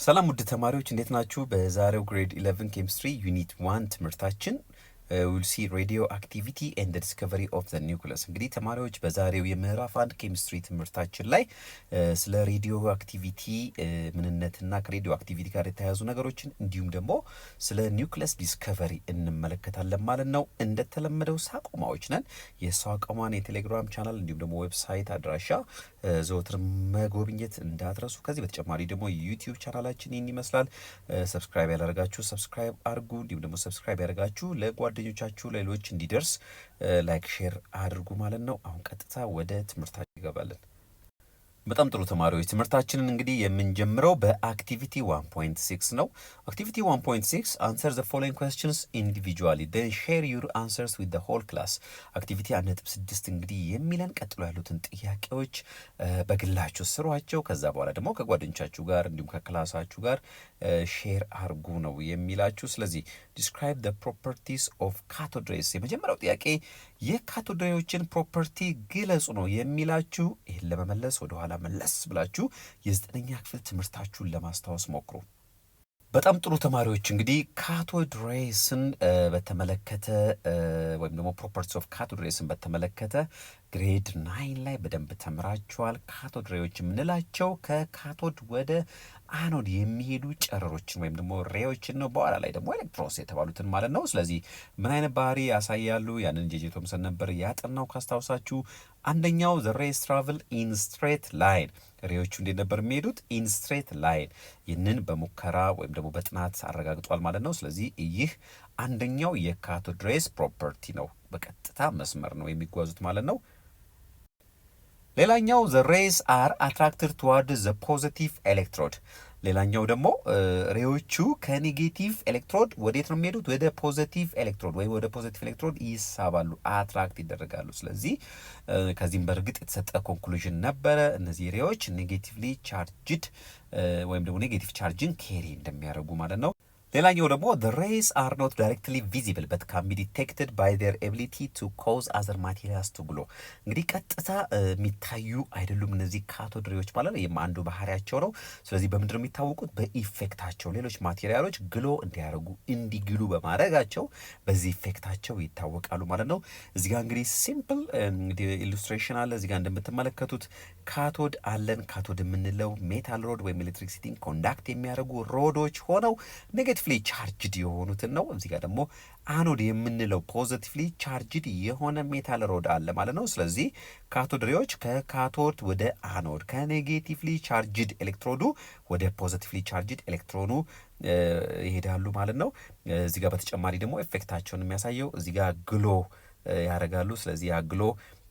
ሰላም ውድ ተማሪዎች እንዴት ናችሁ? በዛሬው ግሬድ 11 ኬሚስትሪ ዩኒት 1 ትምህርታችን ዊል ሲ ሬዲዮ አክቲቪቲ ኤንድ ዲስከቨሪ ኦፍ ዘ ኒውክለስ። እንግዲህ ተማሪዎች በዛሬው የምዕራፍ 1 ኬሚስትሪ ትምህርታችን ላይ ስለ ሬዲዮ አክቲቪቲ ምንነትና ከሬዲዮ አክቲቪቲ ጋር የተያያዙ ነገሮችን እንዲሁም ደግሞ ስለ ኒውክለስ ዲስከቨሪ እንመለከታለን ማለት ነው። እንደተለመደው ሳቆማዎች ነን። የሳቆማን የቴሌግራም ቻናል እንዲሁም ደግሞ ዌብሳይት አድራሻ ዘወትር መጎብኘት እንዳትረሱ። ከዚህ በተጨማሪ ደግሞ ዩቲዩብ ቻናላችን ይህን ይመስላል። ሰብስክራይብ ያላደረጋችሁ ሰብስክራይብ አድርጉ። እንዲሁም ደግሞ ሰብስክራይብ ያደረጋችሁ ለጓደኞቻችሁ ሌሎች እንዲደርስ ላይክ ሼር አድርጉ ማለት ነው። አሁን ቀጥታ ወደ ትምህርታችን እንገባለን። በጣም ጥሩ ተማሪዎች ትምህርታችንን እንግዲህ የምንጀምረው በአክቲቪቲ 1.6 ነው። አክቲቪቲ 1.6 answer the following questions individually then share your answers with the whole class። አክቲቪቲ 1.6 እንግዲህ የሚለን ቀጥሎ ያሉትን ጥያቄዎች በግላችሁ ስሯቸው፣ ከዛ በኋላ ደግሞ ከጓደኞቻችሁ ጋር እንዲሁም ከክላሳችሁ ጋር ሼር አርጉ ነው የሚላችሁ። ስለዚህ describe the properties of cathode rays። የመጀመሪያው ጥያቄ የካቶድ ሬዎችን ፕሮፐርቲ ግለጹ ነው የሚላችሁ። ይህን ለመመለስ ወደኋላ መለስ ብላችሁ የዘጠነኛ ክፍል ትምህርታችሁን ለማስታወስ ሞክሩ። በጣም ጥሩ ተማሪዎች እንግዲህ ካቶድ ሬስን በተመለከተ ወይም ደግሞ ፕሮፐርቲስ ኦፍ ካቶድ ሬስን በተመለከተ ግሬድ 9 ላይ በደንብ ተምራችኋል። ካቶድ ሬዎች የምንላቸው ከካቶድ ወደ አኖድ የሚሄዱ ጨረሮችን ወይም ደግሞ ሬዎችን ነው። በኋላ ላይ ደግሞ ኤሌክትሮንስ የተባሉትን ማለት ነው። ስለዚህ ምን አይነት ባህሪ ያሳያሉ? ያንን ጄጄ ቶምሰን ነበር ያጠናው ካስታውሳችሁ። አንደኛው ዘ ሬስ ትራቭል ኢን ስትሬት ላይን፣ ሬዎቹ እንዴት ነበር የሚሄዱት? ኢን ስትሬት ላይን። ይህንን በሙከራ ወይም ደግሞ በጥናት አረጋግጧል ማለት ነው። ስለዚህ ይህ አንደኛው የካቶድ ሬስ ፕሮፐርቲ ነው። በቀጥታ መስመር ነው የሚጓዙት ማለት ነው። ሌላኛው ዘ ሬስ አር አትራክትድ ትዋርድ ዘ ፖዚቲቭ ኤሌክትሮድ። ሌላኛው ደግሞ ሬዎቹ ከኔጌቲቭ ኤሌክትሮድ ወዴት ነው የሚሄዱት? ወደ ፖዚቲቭ ኤሌክትሮድ ወይም ወደ ፖዚቲቭ ኤሌክትሮድ ይሳባሉ፣ አትራክት ይደረጋሉ። ስለዚህ ከዚህም በእርግጥ የተሰጠ ኮንክሉዥን ነበረ። እነዚህ ሬዎች ኔጌቲቭሊ ቻርጅድ ወይም ደግሞ ኔጌቲቭ ቻርጅን ኬሪ እንደሚያደርጉ ማለት ነው። ሌላኛው ደግሞ the rays are not directly visible but can be detected by their ability to cause other materials to glow። እንግዲህ ቀጥታ የሚታዩ አይደሉም እነዚህ ካቶድ ሬዎች ማለት ነው። ይህም አንዱ ባህሪያቸው ነው። ስለዚህ በምንድን ነው የሚታወቁት? በኢፌክታቸው። ሌሎች ማቴሪያሎች ግሎ እንዲያደርጉ እንዲግሉ በማድረጋቸው በዚህ ኢፌክታቸው ይታወቃሉ ማለት ነው። እዚህ ጋር እንግዲህ ሲምፕል እንግዲህ ኢሉስትሬሽን አለ። እዚህ ጋር እንደምትመለከቱት ካቶድ አለን። ካቶድ የምንለው ሜታል ሮድ ወይም ኤሌክትሪክሲቲን ኮንዳክት የሚያደርጉ ሮዶች ሆነው ኔጌቲቭሊ ቻርጅድ የሆኑትን ነው። እዚህ ጋር ደግሞ አኖድ የምንለው ፖዚቲቭሊ ቻርጅድ የሆነ ሜታል ሮድ አለ ማለት ነው። ስለዚህ ካቶድ ሬዎች ከካቶድ ወደ አኖድ ከኔጌቲቭሊ ቻርጅድ ኤሌክትሮዱ ወደ ፖዚቲቭሊ ቻርጅድ ኤሌክትሮኑ ይሄዳሉ ማለት ነው። እዚህ ጋር በተጨማሪ ደግሞ ኤፌክታቸውን የሚያሳየው እዚህ ጋር ግሎ ያደርጋሉ። ስለዚህ ያ ግሎ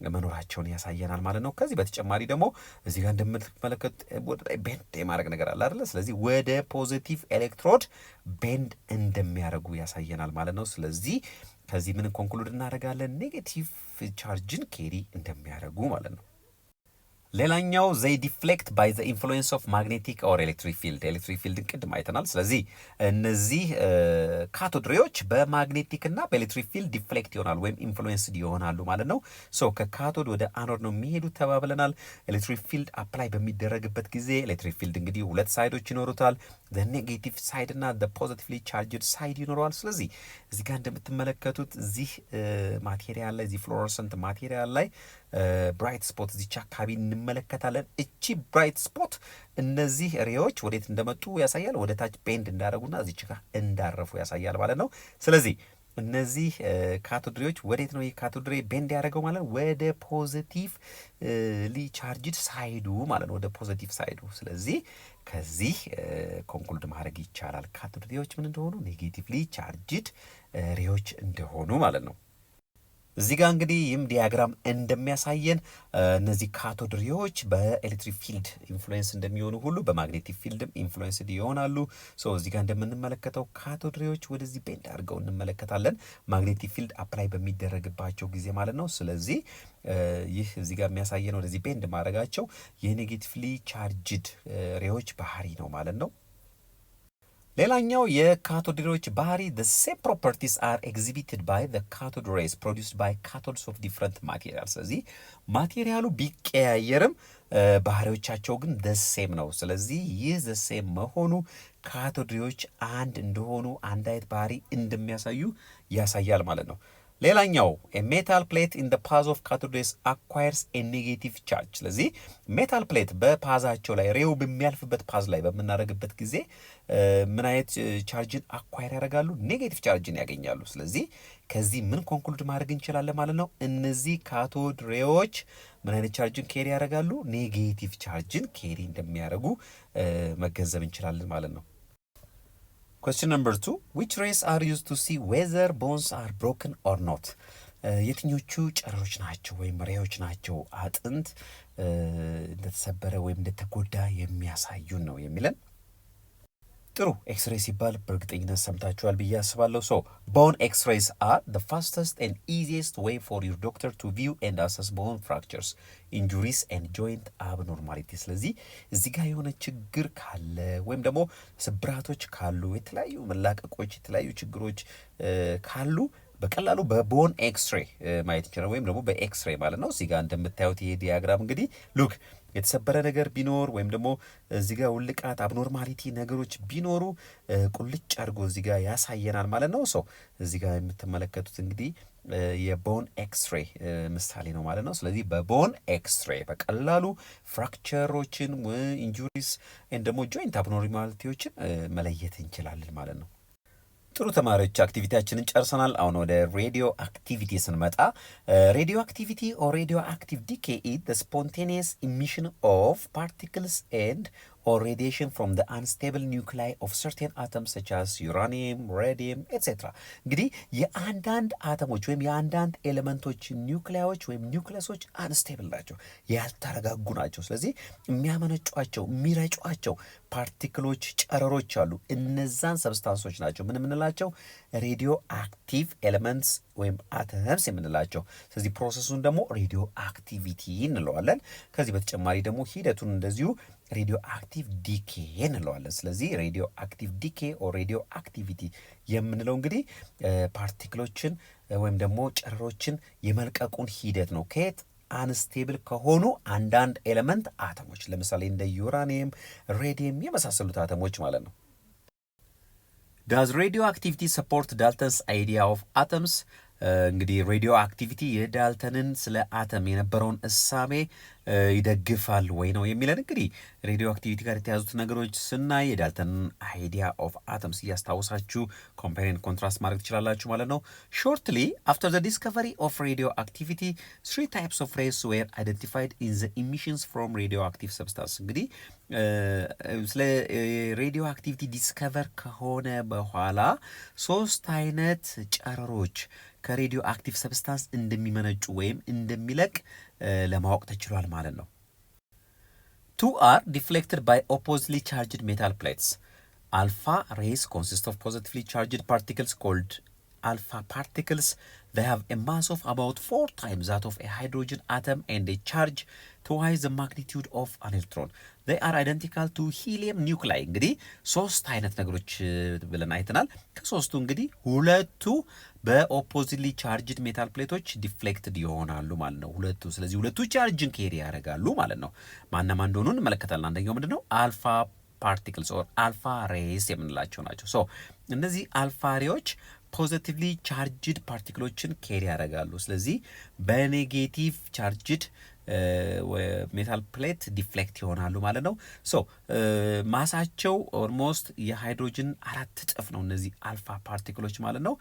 መኖራቸውን ያሳየናል ማለት ነው። ከዚህ በተጨማሪ ደግሞ እዚህ ጋር እንደምትመለከቱት ወደ ላይ ቤንድ የማድረግ ነገር አለ አይደለ? ስለዚህ ወደ ፖዚቲቭ ኤሌክትሮድ ቤንድ እንደሚያደርጉ ያሳየናል ማለት ነው። ስለዚህ ከዚህ ምን ኮንክሉድ እናደርጋለን? ኔጌቲቭ ቻርጅን ኬሪ እንደሚያደርጉ ማለት ነው። ሌላኛው ዘይ ዲፍሌክት ባይ ዘ ኢንፍሉዌንስ ኦፍ ማግኔቲክ ኦር ኤሌክትሪክ ፊልድ። ኤሌክትሪክ ፊልድን ቅድም አይተናል። ስለዚህ እነዚህ ካቶድ ሬዎች በማግኔቲክ እና በኤሌክትሪክ ፊልድ ዲፍሌክት ይሆናሉ ወይም ኢንፍሉዌንስድ ይሆናሉ ማለት ነው። ሶ ከካቶድ ወደ አኖድ ነው የሚሄዱት ተባብለናል። ኤሌክትሪክ ፊልድ አፕላይ በሚደረግበት ጊዜ ኤሌክትሪክ ፊልድ እንግዲህ ሁለት ሳይዶች ይኖሩታል። ዘ ኔጌቲቭ ሳይድ እና ዘ ፖዚቲቭሊ ቻርጅድ ሳይድ ይኖረዋል። ስለዚህ እዚህ ጋር እንደምትመለከቱት እዚህ ማቴሪያል ላይ እዚህ ፍሎረሰንት ማቴሪያል ላይ ብራይት ስፖት እዚች አካባቢ እንመለከታለን። እቺ ብራይት ስፖት እነዚህ ሬዎች ወዴት እንደመጡ ያሳያል። ወደ ታች ቤንድ እንዳደረጉና እዚች ጋር እንዳረፉ ያሳያል ማለት ነው። ስለዚህ እነዚህ ካቶድ ሬዎች ወዴት ነው የካቶድ ሬ ቤንድ ያደረገው ማለት ነው? ወደ ፖዚቲቭ ቻርጅድ ሳይዱ ማለት ነው፣ ወደ ፖዚቲቭ ሳይዱ። ስለዚህ ከዚህ ኮንክሉድ ማድረግ ይቻላል ካቶድ ሬዎች ምን እንደሆኑ፣ ኔጌቲቭሊ ቻርጅድ ሬዎች እንደሆኑ ማለት ነው። እዚህ ጋር እንግዲህ ይህም ዲያግራም እንደሚያሳየን እነዚህ ካቶድ ሬዎች በኤሌክትሪክ ፊልድ ኢንፍሉዌንስ እንደሚሆኑ ሁሉ በማግኔቲክ ፊልድም ኢንፍሉዌንስድ ይሆናሉ። እዚህ ጋር እንደምንመለከተው ካቶድ ሬዎች ወደዚህ ቤንድ አድርገው እንመለከታለን ማግኔቲክ ፊልድ አፕላይ በሚደረግባቸው ጊዜ ማለት ነው። ስለዚህ ይህ እዚህ ጋር የሚያሳየን ወደዚህ ቤንድ ማድረጋቸው የኔጌቲቭሊ ቻርጅድ ሬዎች ባህሪ ነው ማለት ነው። ሌላኛው የካቶድ ሬዎች ባህሪ the same properties are exhibited by the cathode rays produced by cathodes of different materials። ስለዚህ ማቴሪያሉ ቢቀያየርም ባህሪዎቻቸው ግን the same ነው። ስለዚህ ይህ the same መሆኑ ካቶድ ሬዎች አንድ እንደሆኑ አንድ አይነት ባህሪ እንደሚያሳዩ ያሳያል ማለት ነው። ሌላኛው ሜታል ፕሌት ኢን ፓዝ ኦፍ ካቶድ ሬስ አኳየርስ ኔጌቲቭ ቻርጅ። ስለዚህ ሜታል ፕሌት በፓዛቸው ላይ ሬው በሚያልፍበት ፓዝ ላይ በምናደርግበት ጊዜ ምን አይነት ቻርጅን አኳየር ያደርጋሉ? ኔጌቲቭ ቻርጅን ያገኛሉ። ስለዚህ ከዚህ ምን ኮንክሉድ ማድረግ እንችላለን ማለት ነው? እነዚህ ካቶድ ሬዎች ምን አይነት ቻርጅን ኬሪ ያደርጋሉ? ኔጌቲቭ ቻርጅን ኬሪ እንደሚያደርጉ መገንዘብ እንችላለን ማለት ነው። Question number 2. Which rays are used to see whether bones are broken or not? የትኞቹ ጨረሮች ናቸው ወይም ሬዎች ናቸው አጥንት እንደተሰበረ ወይም እንደተጎዳ የሚያሳዩን ነው የሚለን። ጥሩ ኤክስሬይ ሲባል በእርግጠኝነት ሰምታችኋል ብዬ አስባለሁ። ሶ ቦን ኤክስሬይስ አር the fastest and easiest way for your doctor to view and assess bone fractures, injuries and joint abnormality። ስለዚህ እዚህ ጋር የሆነ ችግር ካለ ወይም ደግሞ ስብራቶች ካሉ የተለያዩ መላቀቆች የተለያዩ ችግሮች ካሉ በቀላሉ በቦን ኤክስሬይ ማየት ይችላል፣ ወይም ደግሞ በኤክስሬይ ማለት ነው። እዚህ ጋር እንደምታዩት ይሄ ዲያግራም እንግዲህ ሉክ የተሰበረ ነገር ቢኖር ወይም ደግሞ እዚህ ጋር ውልቃት አብኖርማሊቲ ነገሮች ቢኖሩ ቁልጭ አድርጎ እዚህ ጋር ያሳየናል ማለት ነው። ሶ እዚህ ጋር የምትመለከቱት እንግዲህ የቦን ኤክስሬይ ምሳሌ ነው ማለት ነው። ስለዚህ በቦን ኤክስሬይ በቀላሉ ፍራክቸሮችን፣ ኢንጁሪስ ወይም ደግሞ ጆይንት አብኖርማሊቲዎችን መለየት እንችላለን ማለት ነው። ጥሩ ተማሪዎች አክቲቪቲያችንን ጨርሰናል። አሁን ወደ ሬዲዮ አክቲቪቲ ስንመጣ ሬዲዮ አክቲቪቲ ኦር ሬዲዮ አክቲቭ ዲኬ ኢዝ ዘ ስፖንቴኒየስ ኢሚሽን ኦፍ ፓርቲክልስ ኤንድ or radiation from the unstable nuclei of certain atoms such as uranium, radium, etc. እንግዲህ የአንዳንድ አተሞች ወይም የአንዳንድ ኤሌመንቶች ኒውክሊያዎች ወይም ኒውክለሶች አንስቴብል ናቸው፣ ያልተረጋጉ ናቸው። ስለዚህ የሚያመነጯቸው የሚረጯቸው ፓርቲክሎች ጨረሮች አሉ። እነዛን ሰብስታንሶች ናቸው ምን የምንላቸው? ሬዲዮ አክቲቭ ኤሌመንትስ ወይም አተምስ የምንላቸው። ስለዚህ ፕሮሰሱን ደግሞ ሬዲዮ አክቲቪቲ እንለዋለን። ከዚህ በተጨማሪ ደግሞ ሂደቱን እንደዚሁ ሬዲዮ አክቲቭ ዲኬ እንለዋለን። ስለዚህ ሬዲዮ አክቲቭ ዲኬ ኦር ሬዲዮ አክቲቪቲ የምንለው እንግዲህ ፓርቲክሎችን ወይም ደግሞ ጨረሮችን የመልቀቁን ሂደት ነው። ከየት? አንስቴብል ከሆኑ አንዳንድ ኤሌመንት አተሞች፣ ለምሳሌ እንደ ዩራኒየም፣ ሬዲየም የመሳሰሉት አተሞች ማለት ነው። ዳዝ ሬዲዮ አክቲቪቲ ሰፖርት ዳልተንስ አይዲያ ኦፍ አተምስ? እንግዲህ ሬዲዮ አክቲቪቲ የዳልተንን ስለ አተም የነበረውን እሳቤ ይደግፋል ወይ ነው የሚለን። እንግዲህ ሬዲዮ አክቲቪቲ ጋር የተያዙት ነገሮች ስናይ የዳልተንን አይዲያ ኦፍ አተምስ እያስታወሳችሁ ኮምፔር ኮንትራስት ማድረግ ትችላላችሁ ማለት ነው። ሾርትሊ አፍተር ዘ ዲስከቨሪ ኦፍ ሬዲዮ አክቲቪቲ 3 ታይፕስ ኦፍ ሬስ ዌር አይደንቲፋይድ ኢን ዘ ኢሚሽንስ ፍሮም ሬዲዮ አክቲቭ ሰብስታንስ። እንግዲህ ስለ ሬዲዮ አክቲቪቲ ዲስከቨር ከሆነ በኋላ 3 አይነት ጨረሮች ከሬዲዮ አክቲቭ ሰብስታንስ እንደሚመነጩ ወይም እንደሚለቅ ለማወቅ ተችሏል ማለት ነው። 2 are deflected by oppositely charged metal plates. Alpha rays consist of positively charged particles called alpha particles. They have a mass of about 4 times that of a hydrogen atom and a charge twice the magnitude of an electron. They are identical to helium nuclei. እንግዲህ 3 አይነት ነገሮች ብለን አይተናል። ከሶስቱ እንግዲህ ሁለቱ በኦፖዚትሊ ቻርጅድ ሜታል ፕሌቶች ዲፍሌክትድ ይሆናሉ ማለት ነው ሁለቱ። ስለዚህ ሁለቱ ቻርጅን ኬሪ ያደርጋሉ ማለት ነው። ማናማ እንደሆኑ እንመለከታለን። አንደኛው ምንድነው? አልፋ ፓርቲክልስ ኦር አልፋ ሬስ የምንላቸው ናቸው። ሶ እነዚህ አልፋ ሬዎች ፖዚቲቭሊ ቻርጅድ ፓርቲክሎችን ኬሪ ያደርጋሉ። ስለዚህ በኔጌቲቭ ቻርጅድ ሜታል ፕሌት ዲፍሌክት ይሆናሉ ማለት ነው። ሶ ማሳቸው ኦልሞስት የሃይድሮጅን 4 እጥፍ ነው እነዚህ አልፋ ፓርቲክሎች ማለት ነው።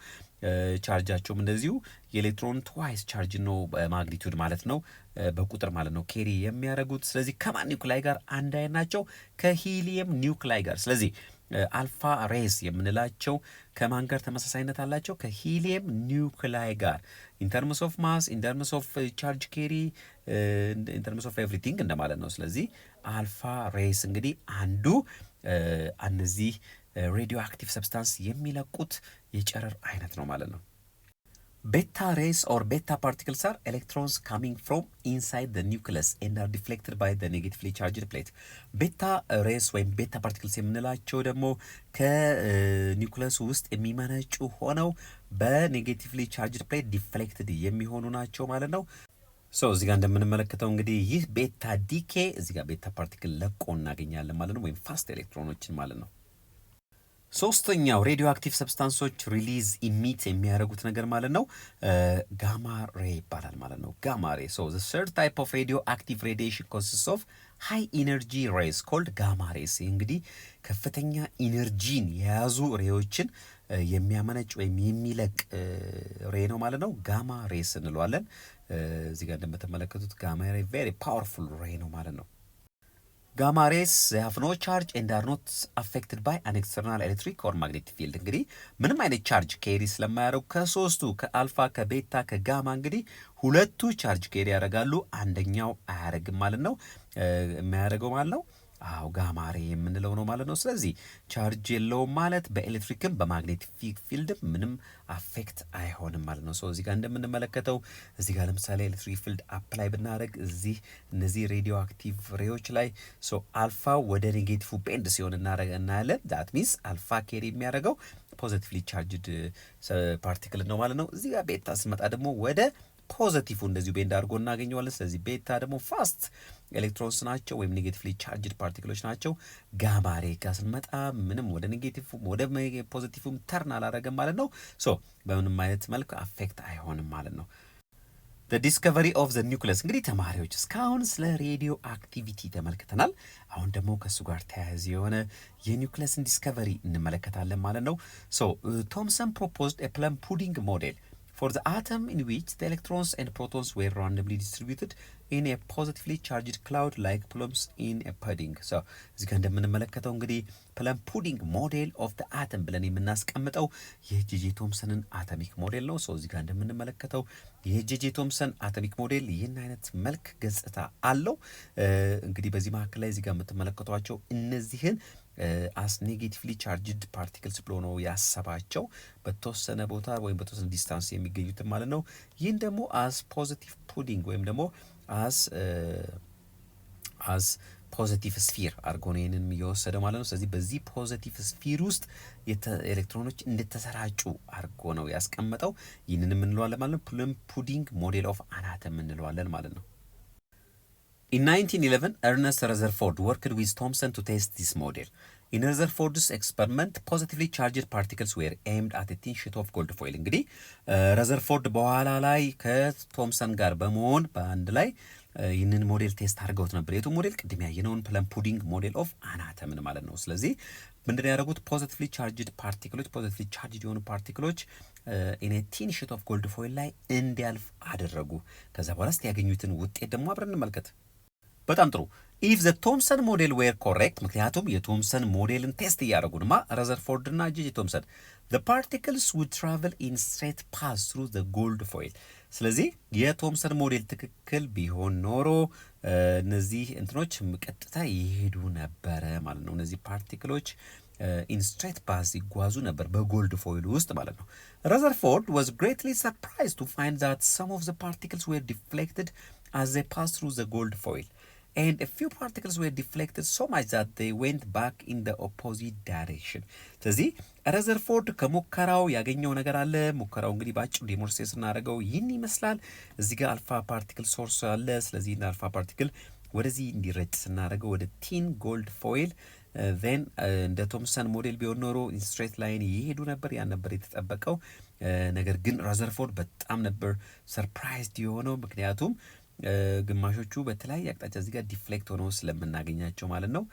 ቻርጃቸውም እንደዚሁ የኤሌክትሮን ትዋይስ ቻርጅ ነው በማግኒቱድ ማለት ነው፣ በቁጥር ማለት ነው ኬሪ የሚያደርጉት። ስለዚህ ከማን ኒውክላይ ጋር አንድ አይነት ናቸው? ከሂሊየም ኒውክላይ ጋር። ስለዚህ አልፋ ሬስ የምንላቸው ከማን ጋር ተመሳሳይነት አላቸው? ከሂሊየም ኒውክላይ ጋር ኢንተርምስ ኦፍ ማስ፣ ኢንተርምስ ኦፍ ቻርጅ ኬሪ፣ ኢንተርምስ ኦፍ ኤቭሪቲንግ እንደማለት ነው። ስለዚህ አልፋ ሬስ እንግዲህ አንዱ እነዚህ ሬዲዮ አክቲቭ ሰብስታንስ የሚለቁት የጨረር አይነት ነው ማለት ነው። Beta rays or beta particles are electrons coming from inside the nucleus and are deflected by the negatively charged plate. ቤታ ሬስ ወይም ቤታ ፓርቲክልስ የምንላቸው ደግሞ ከኒውክለስ ውስጥ የሚመነጩ ሆነው በኔጌቲቭሊ ቻርጅድ ፕሌት ዲፍሌክትድ የሚሆኑ ናቸው ማለት ነው። ሶ እዚህ ጋር እንደምንመለከተው እንግዲህ ይህ ቤታ ዲኬ እዚህ ጋር ቤታ ፓርቲክል ለቆ እናገኛለን ማለት ነው፣ ወይም ፋስት ኤሌክትሮኖችን ማለት ነው። ሶስተኛው ሬዲዮ አክቲቭ ሰብስታንሶች ሪሊዝ ኢሚት የሚያደርጉት ነገር ማለት ነው ጋማ ሬ ይባላል ማለት ነው። ጋማ ሬ ሶ ዘ ሰርድ ታይፕ ኦፍ ሬዲዮ አክቲቭ ሬዲዬሽን ኮንሲስት ኦፍ ሃይ ኢነርጂ ሬስ ኮልድ ጋማ ሬስ። እንግዲህ ከፍተኛ ኢነርጂን የያዙ ሬዎችን የሚያመነጭ ወይም የሚለቅ ሬ ነው ማለት ነው። ጋማ ሬስ እንለዋለን። እዚህ ጋር እንደምትመለከቱት ጋማ ሬ ቬሪ ፓወርፉል ሬ ነው ማለት ነው። ጋማ ሬስ ሃቭ ኖ ቻርጅ ኤንድ አር ኖት አፌክትድ ባይ አን ኤክስተርናል ኤሌክትሪክ ኦር ማግኔቲክ ፊልድ። እንግዲህ ምንም አይነት ቻርጅ ኬሪ ስለማያደርጉ ከሶስቱ ከአልፋ ከቤታ ከጋማ እንግዲህ ሁለቱ ቻርጅ ኬሪ ያደርጋሉ፣ አንደኛው አያደርግም ማለት ነው። የሚያደርገው ማለት ነው አዎ ጋማሬ የምንለው ነው ማለት ነው። ስለዚህ ቻርጅ የለውም ማለት በኤሌክትሪክም በማግኔቲክ ፊልድም ምንም አፌክት አይሆንም ማለት ነው። እዚህ ጋር እንደምንመለከተው እዚህ ጋር ለምሳሌ ኤሌክትሪክ ፊልድ አፕላይ ብናደርግ እዚህ እነዚህ ሬዲዮ አክቲቭ ሬዎች ላይ አልፋ ወደ ኔጌቲቭ ቤንድ ሲሆን እናያለን። ዳት ሚንስ አልፋ ኬሪ የሚያደርገው ፖዚቲቭሊ ቻርጅድ ፓርቲክል ነው ማለት ነው። እዚህ ጋር ቤታ ስመጣ ደግሞ ወደ ፖዘቲቭ እንደዚሁ ቤንድ አድርጎ እናገኘዋለን። ስለዚህ ቤታ ደግሞ ፋስት ኤሌክትሮንስ ናቸው ወይም ኔጌቲቭሊ ቻርጅድ ፓርቲክሎች ናቸው። ጋማሬ ጋር ስንመጣ ምንም ወደ ኔጌቲቭም ወደ ፖዚቲቭም ተርን አላደረገም ማለት ነው። በምንም አይነት መልክ አፌክት አይሆንም ማለት ነው። ዲስከቨሪ ኦፍ ዘ ኒውክለስ እንግዲህ ተማሪዎች እስካሁን ስለ ሬዲዮ አክቲቪቲ ተመልክተናል። አሁን ደግሞ ከእሱ ጋር ተያያዥ የሆነ የኒውክለስን ዲስከቨሪ እንመለከታለን ማለት ነው። ቶምሰን ፕሮፖዝድ ኤ ፕለም ፑዲንግ ሞዴል for the atom in which the electrons and protons were randomly distributed in a positively charged cloud like plums in a pudding. እዚህ ጋር እንደምንመለከተው እንግዲህ ፕለም ፑዲንግ ሞዴል ኦፍ the atom ብለን የምናስቀምጠው የጄጄ ቶምሰንን አቶሚክ ሞዴል ነው። እዚህ ጋር እንደምንመለከተው የጄጄ ቶምሰን አቶሚክ ሞዴል ይህን አይነት መልክ ገጽታ አለው። እንግዲህ በዚህ መካከል ላይ እዚህ ጋር የምትመለከቷቸው እነዚህን አስ ኔጌቲቭሊ ቻርጅድ ፓርቲክልስ ብሎ ነው ያሰባቸው በተወሰነ ቦታ ወይም በተወሰነ ዲስታንስ የሚገኙትን ማለት ነው። ይህን ደግሞ አስ ፖዚቲቭ ፑዲንግ ወይም ደግሞ አስ ፖዚቲቭ ስፊር አድርጎ ነው ይህንን እየወሰደ ማለት ነው። ስለዚህ በዚህ ፖዚቲቭ ስፊር ውስጥ ኤሌክትሮኖች እንደተሰራጩ አድርጎ ነው ያስቀመጠው። ይህንን እንለዋለን ማለት ነው ፕለም ፑዲንግ ሞዴል ኦፍ አን አተም እንለዋለን ማለት ነው። In 1911, Ernest Rutherford worked with Thomson to test this model. In Rutherford's experiment, positively charged particles were aimed at a thin sheet of gold foil. እንግዲህ ረዘርፎርድ በኋላ ላይ ከቶምሰን ጋር በመሆን በአንድ ላይ ይህንን ሞዴል ቴስት አድርገውት ነበር። የቱ ሞዴል? ቅድም ያየነውን ፕለም ፑዲንግ ሞዴል ኦፍ አን አተምን ማለት ነው። ስለዚህ ምንድን ነው ያደረጉት? ፖዚቲቭሊ ቻርጅድ ፓርቲክሎች ፖዚቲቭሊ ቻርጅድ የሆኑ ፓርቲክሎች ኢን ቲን ሺት ኦፍ ጎልድ ፎይል ላይ እንዲያልፍ አደረጉ። ከዛ በኋላ እስቲ ያገኙትን ውጤት ደግሞ አብረን እንመልከት። በጣም ጥሩ። ኢፍ ዘ ቶምሰን ሞዴል ዌር ኮሬክት፣ ምክንያቱም የቶምሰን ሞዴልን ቴስት እያደረጉንማ ረዘርፎርድ እና ጄጄ ቶምሰን the particles would travel in straight path through the gold foil። ስለዚህ የቶምሰን ሞዴል ትክክል ቢሆን ኖሮ እነዚህ እንትኖች ቀጥታ ይሄዱ ነበረ ማለት ነው። እነዚህ ፓርቲክሎች ኢን ስትሬት ፓዝ ይጓዙ ነበር በጎልድ ፎይል ውስጥ ማለት ነው። ረዘርፎርድ was greatly surprised to find that some of the particles were deflected as they passed through the gold foil and a few particles were deflected so much that they went back in the opposite direction። ስለዚህ ረዘርፎርድ ከሙከራው ያገኘው ነገር አለ። ሙከራው እንግዲህ ባጭሩ ዴሞንስትሬት ስናደርገው ይህን ይመስላል። እዚህ ጋር አልፋ ፓርቲክል ሶርስ አለ። ስለዚህ አልፋ ፓርቲክል ወደዚህ እንዲረጭ ስናደርገው ወደ ቲን ጎልድ ፎይል ዜን እንደ ቶምሰን ሞዴል ቢሆን ኖሮ ኢንስትሬት ላይን ይሄዱ ነበር። ያን ነበር የተጠበቀው። ነገር ግን ረዘርፎርድ በጣም ነበር ሰርፕራይዝድ የሆነው ምክንያቱም ግማሾቹ በተለያየ አቅጣጫ እዚህ ጋር ዲፍሌክት ሆነው ስለምናገኛቸው ማለት ነው።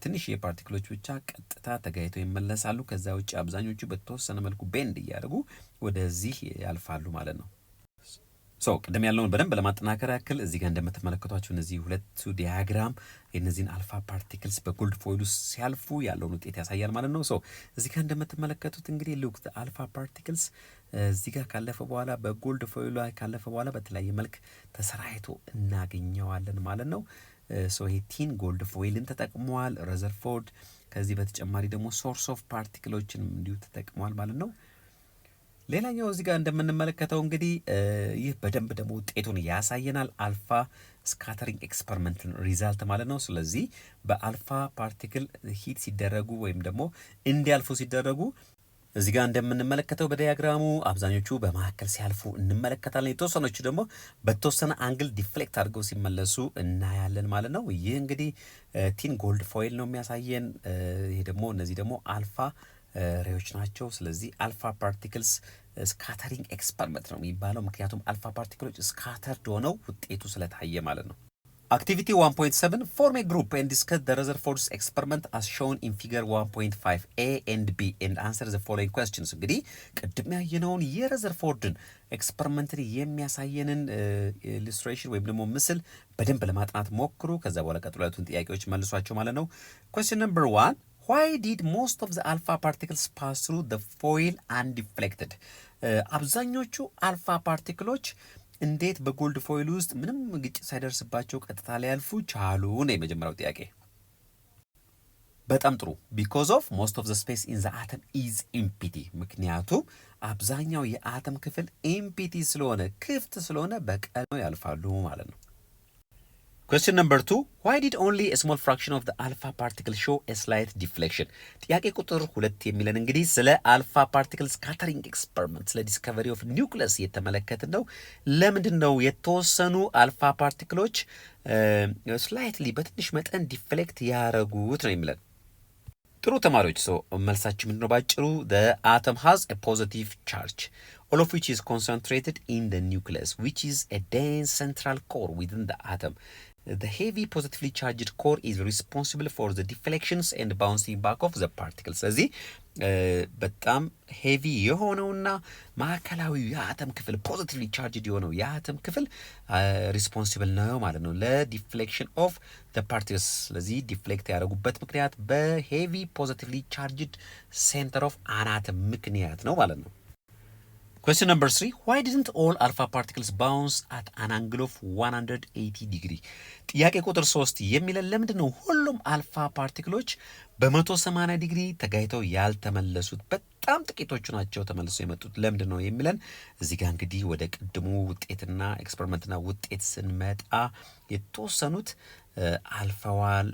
ትንሽ የፓርቲክሎች ብቻ ቀጥታ ተጋይተው ይመለሳሉ። ከዛ ውጭ አብዛኞቹ በተወሰነ መልኩ ቤንድ እያደረጉ ወደዚህ ያልፋሉ ማለት ነው። ቅድም ያለውን በደንብ ለማጠናከር ያክል እዚህ ጋር እንደምትመለከቷቸው እነዚህ ሁለቱ ዲያግራም የነዚህን አልፋ ፓርቲክልስ በጎልድ ፎይል ውስጥ ሲያልፉ ያለውን ውጤት ያሳያል ማለት ነው። እዚህ ጋር እንደምትመለከቱት እንግዲህ ሉክ አልፋ ፓርቲክልስ እዚህ ጋር ካለፈ በኋላ በጎልድ ፎይል ላይ ካለፈ በኋላ በተለያየ መልክ ተሰራይቶ እናገኘዋለን ማለት ነው። ይሄ ቲን ጎልድ ፎይልን ተጠቅመዋል ረዘርፎርድ። ከዚህ በተጨማሪ ደግሞ ሶርስ ኦፍ ፓርቲክሎችን እንዲሁ ተጠቅመዋል ማለት ነው። ሌላኛው እዚህ ጋር እንደምንመለከተው እንግዲህ ይህ በደንብ ደግሞ ውጤቱን ያሳየናል። አልፋ ስካተሪንግ ኤክስፐሪመንትን ሪዛልት ማለት ነው። ስለዚህ በአልፋ ፓርቲክል ሂት ሲደረጉ ወይም ደግሞ እንዲያልፉ ሲደረጉ እዚህ ጋር እንደምንመለከተው በዲያግራሙ አብዛኞቹ በመካከል ሲያልፉ እንመለከታለን። የተወሰኖቹ ደግሞ በተወሰነ አንግል ዲፍሌክት አድርገው ሲመለሱ እናያለን ማለት ነው። ይህ እንግዲህ ቲን ጎልድ ፎይል ነው የሚያሳየን። ይሄ ደግሞ እነዚህ ደግሞ አልፋ ሬዎች ናቸው። ስለዚህ አልፋ ፓርቲክልስ ስካተሪንግ ኤክስፐሪመንት ነው የሚባለው፣ ምክንያቱም አልፋ ፓርቲክሎች ስካተርድ ሆነው ውጤቱ ስለታየ ማለት ነው። Activity 1.7 form a group and discuss the Rutherford's experiment as shown in figure 1.5 A and B and answer the following questions። እንግዲህ ቅድም ያየነውን የረዘርፎርድን ኤክስፐሪመንትን የሚያሳየንን ኢሉስትሬሽን ወይም ደግሞ ምስል በደንብ ለማጥናት ሞክሩ። ከዛ በኋላ ቀጥሎ ያሉትን ጥያቄዎች መልሷቸው ማለት ነው። Question number 1, why did most of the alpha particles pass through the foil undeflected? አብዛኞቹ አልፋ ፓርቲክሎች እንዴት በጎልድ ፎይል ውስጥ ምንም ግጭት ሳይደርስባቸው ቀጥታ ሊያልፉ ቻሉ ነው የመጀመሪያው ጥያቄ። በጣም ጥሩ። because of most of the space in the atom is empty፣ ምክንያቱም አብዛኛው የአተም ክፍል ኤምፒቲ ስለሆነ ክፍት ስለሆነ በቀላሉ ያልፋሉ ማለት ነው። Question number 2, why did only a small fraction of the alpha particle show a slight deflection? ጥያቄ ቁጥር 2 የሚለን እንግዲህ ስለ አልፋ ፓርቲክል ስካተሪንግ ኤክስፐሪመንት ስለ ዲስከቨሪ ኦፍ ኒውክለስ እየተመለከትን ነው። ለምንድን ነው የተወሰኑ አልፋ ፓርቲክሎች ስላይትሊ በትንሽ መጠን ዲፍሌክት ያረጉት ነው የሚለን። ጥሩ ተማሪዎች፣ ሰው መልሳችሁ ምንድነው? ባጭሩ the atom has a positive charge, all of which is concentrated in the nucleus, which is a dense central core within the atom. The heavy positively charged core is responsible for the deflections and bouncing back of the particles. ስለዚህ በጣም ሄቪ የሆነውና ማዕከላዊ የአተም ክፍል ፖዚቲቭሊ ቻርጅድ የሆነው የአተም ክፍል ሪስፖንሲብል ነው ማለት ነው ለዲፍሌክሽን ኦፍ the particles። ስለዚህ ዲፍሌክት ያደረጉበት ምክንያት በሄቪ ፖዚቲቭሊ ቻርጅድ ሴንተር ኦፍ አናተም ምክንያት ነው ማለት ነው። Question number 3, why didn't all alpha particles bounce at an angle of 180 degree? ጥያቄ ቁጥር 3 የሚለን ለምንድን ነው ሁሉም አልፋ ፓርቲክሎች በ180 ዲግሪ ተጋይተው ያልተመለሱት? በጣም ጥቂቶቹ ናቸው ተመልሰው የመጡት። ለምንድን ነው የሚለን እዚህ ጋር እንግዲህ ወደ ቅድሙ ውጤትና ኤክስፐሪመንትና ውጤት ስንመጣ የተወሰኑት አልፈዋል፣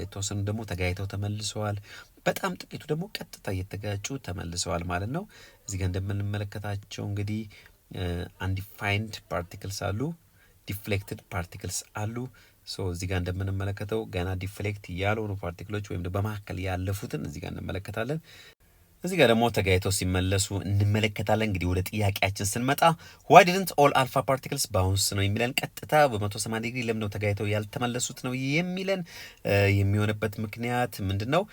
የተወሰኑት ደግሞ ተጋይተው ተመልሰዋል፣ በጣም ጥቂቱ ደግሞ ቀጥታ እየተጋጩ ተመልሰዋል ማለት ነው። እዚህ ጋር እንደምንመለከታቸው እንግዲህ አንዲፋይንድ ፓርቲክልስ አሉ፣ ዲፍሌክትድ ፓርቲክልስ አሉ። እዚህ ጋር እንደምንመለከተው ገና ዲፍሌክት ያልሆኑ ፓርቲክሎች ወይም በመካከል ያለፉትን እዚህ ጋር እንመለከታለን። እዚህ ጋር ደግሞ ተጋይተው ሲመለሱ እንመለከታለን። እንግዲህ ወደ ጥያቄያችን ስንመጣ why didn't all alpha particles bounce ነው የሚለን። ቀጥታ በ180 ዲግሪ ለምን ነው ተጋይተው ያልተመለሱት ነው የሚለን። የሚሆንበት ምክንያት ምንድነው?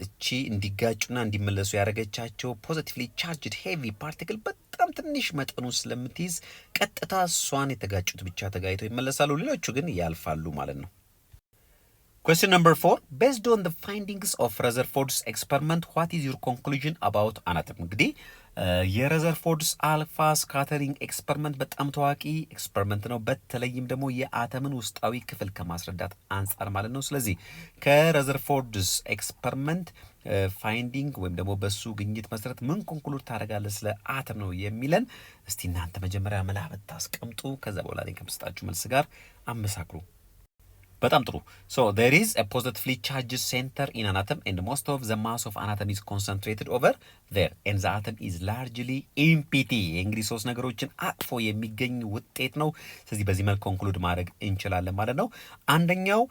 እቺ እንዲጋጩና እንዲመለሱ ያደረገቻቸው ፖዚቲቭሊ ቻርጅድ ሄቪ ፓርቲክል በጣም ትንሽ መጠኑ ስለምትይዝ ቀጥታ እሷን የተጋጩት ብቻ ተጋይተው ይመለሳሉ፣ ሌሎቹ ግን ያልፋሉ ማለት ነው። Question number 4, based on the findings of Rutherford's experiment, what is your conclusion about atom? እንግዲህ የረዘርፎርድስ አልፋ ስካተሪንግ ኤክስፐሪመንት በጣም ታዋቂ ኤክስፐሪመንት ነው። በተለይም ደግሞ የአተምን ውስጣዊ ክፍል ከማስረዳት አንጻር ማለት ነው። ስለዚህ ከረዘርፎርድስ ኤክስፐሪመንት ፋይንዲንግ ወይም ደግሞ በሱ ግኝት መሰረት ምን ኮንክሉድ ታደርጋለህ ስለ አተም ነው የሚለን። እስቲ እናንተ መጀመሪያ መላበት ታስቀምጡ፣ ከዛ በኋላ ላይ ከምስጣችሁ መልስ ጋር አመሳክሩ። በጣም ጥሩ። so there is a positively charged center in an atom and most of the mass of an atom is concentrated over there and the atom is largely empty። እንግዲህ ሶስት ነገሮችን አቅፎ የሚገኝ ውጤት ነው። ስለዚህ በዚህ መልክ ኮንክሉድ ማድረግ እንችላለን ማለት ነው። አንደኛው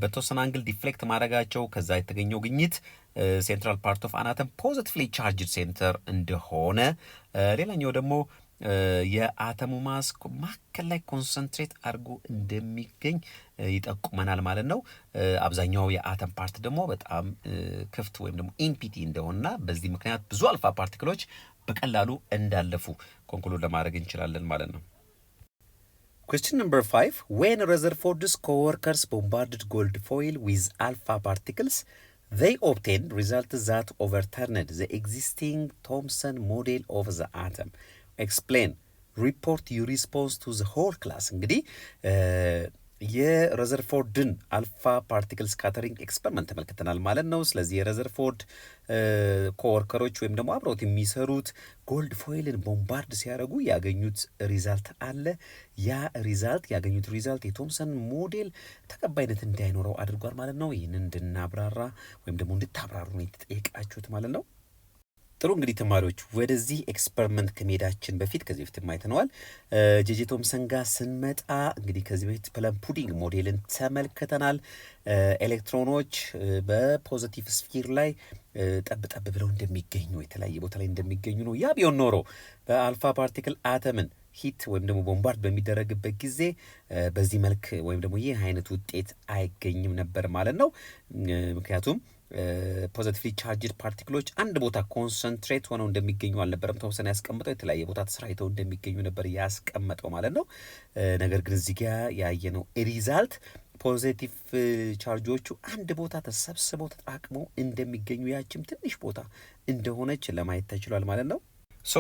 በተወሰነ አንግል ዲፍሌክት ማድረጋቸው ከዛ የተገኘው ግኝት ሴንትራል ፓርት ኦፍ አን አተም ፖዚቲቭሊ ቻርጅድ ሴንተር እንደሆነ፣ ሌላኛው ደግሞ የአተሙ ማስ ማከል ላይ ኮንሰንትሬት አድርጎ እንደሚገኝ ይጠቁመናል ማለት ነው። አብዛኛው የአተም ፓርት ደግሞ በጣም ክፍት ወይም ደግሞ ኢምፒቲ እንደሆነና በዚህ ምክንያት ብዙ አልፋ ፓርቲክሎች በቀላሉ እንዳለፉ ኮንክሉድ ለማድረግ እንችላለን ማለት ነው። Question number 5, when Rutherford's co-workers bombarded gold foil with alpha particles, they obtained results that overturned the existing Thomson model of the atom. Explain, report your response to the whole class። እንግዲህ የረዘርፎርድን አልፋ ፓርቲክል ስካተሪንግ ኤክስፐሪመንት ተመልክተናል ማለት ነው። ስለዚህ የረዘርፎርድ ኮወርከሮች ወይም ደግሞ አብረውት የሚሰሩት ጎልድ ፎይልን ቦምባርድ ሲያደርጉ ያገኙት ሪዛልት አለ። ያ ሪዛልት ያገኙት ሪዛልት የቶምሰን ሞዴል ተቀባይነት እንዳይኖረው አድርጓል ማለት ነው። ይህንን እንድናብራራ ወይም ደግሞ እንድታብራሩ ነው የተጠየቃችሁት ማለት ነው። ጥሩ እንግዲህ ተማሪዎች ወደዚህ ኤክስፐሪመንት ከመሄዳችን በፊት ከዚህ በፊት አይተነዋል። ጄጄ ቶምሰን ጋር ስንመጣ እንግዲህ ከዚህ በፊት ፕለም ፑዲንግ ሞዴልን ተመልክተናል። ኤሌክትሮኖች በፖዚቲቭ ስፊር ላይ ጠብ ጠብ ብለው እንደሚገኙ የተለያየ ቦታ ላይ እንደሚገኙ ነው። ያ ቢሆን ኖሮ በአልፋ ፓርቲክል አተምን ሂት ወይም ደግሞ ቦምባርድ በሚደረግበት ጊዜ በዚህ መልክ ወይም ደግሞ ይህ አይነት ውጤት አይገኝም ነበር ማለት ነው። ምክንያቱም ፖዘቲቭሊ ቻርጅድ ፓርቲክሎች አንድ ቦታ ኮንሰንትሬት ሆነው እንደሚገኙ አልነበረም ተወሰነ ያስቀምጠው፣ የተለያየ ቦታ ተሰራይተው እንደሚገኙ ነበር ያስቀመጠው ማለት ነው። ነገር ግን እዚህ ጋር ያየነው ሪዛልት ፖዚቲቭ ቻርጆቹ አንድ ቦታ ተሰብስበው ተጣቅመው እንደሚገኙ ያችም ትንሽ ቦታ እንደሆነች ለማየት ተችሏል ማለት ነው።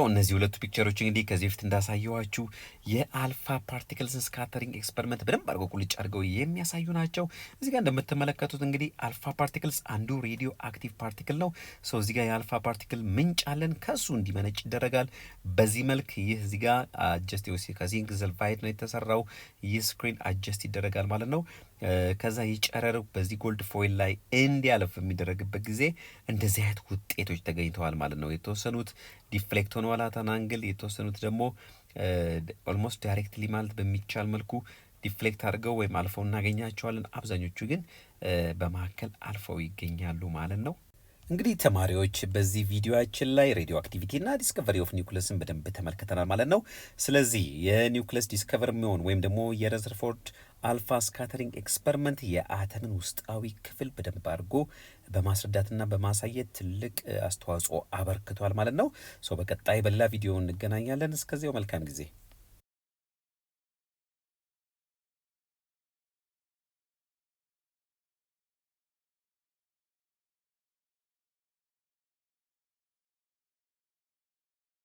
እነዚህ ሁለቱ ፒክቸሮች እንግዲህ ከዚህ በፊት እንዳሳየዋችሁ የአልፋ ፓርቲክልስን ስካተሪንግ ኤክስፐሪመንት በደንብ አድርገው ቁልጭ አድርገው የሚያሳዩ ናቸው። እዚህ ጋር እንደምትመለከቱት እንግዲህ አልፋ ፓርቲክልስ አንዱ ሬዲዮ አክቲቭ ፓርቲክል ነው። እዚህ ጋር የአልፋ ፓርቲክል ምንጭ አለን፣ ከሱ እንዲመነጭ ይደረጋል። በዚህ መልክ ይህ እዚህ ጋር አጀስት ከዚንክ ሰልፋይድ ነው የተሰራው። ይህ ስክሪን አጀስት ይደረጋል ማለት ነው። ከዛ የጨረር በዚህ ጎልድ ፎይል ላይ እንዲያልፍ የሚደረግበት ጊዜ እንደዚህ አይነት ውጤቶች ተገኝተዋል ማለት ነው። የተወሰኑት ዲፍሌክት ሆነዋል አት አንግል፣ የተወሰኑት ደግሞ ኦልሞስት ዳይሬክትሊ ማለት በሚቻል መልኩ ዲፍሌክት አድርገው ወይም አልፈው እናገኛቸዋለን። አብዛኞቹ ግን በመካከል አልፈው ይገኛሉ ማለት ነው። እንግዲህ ተማሪዎች በዚህ ቪዲዮአችን ላይ ሬዲዮ አክቲቪቲና ዲስከቨሪ ኦፍ ኒውክለስን በደንብ ተመልክተናል ማለት ነው። ስለዚህ የኒውክለስ ዲስከቨር የሚሆን ወይም ደግሞ የረዘርፎርድ አልፋ ስካተሪንግ ኤክስፐሪመንት የአተምን ውስጣዊ ክፍል በደንብ አድርጎ በማስረዳትና በማሳየት ትልቅ አስተዋጽኦ አበርክቷል ማለት ነው። በቀጣይ በሌላ ቪዲዮ እንገናኛለን። እስከዚያው መልካም ጊዜ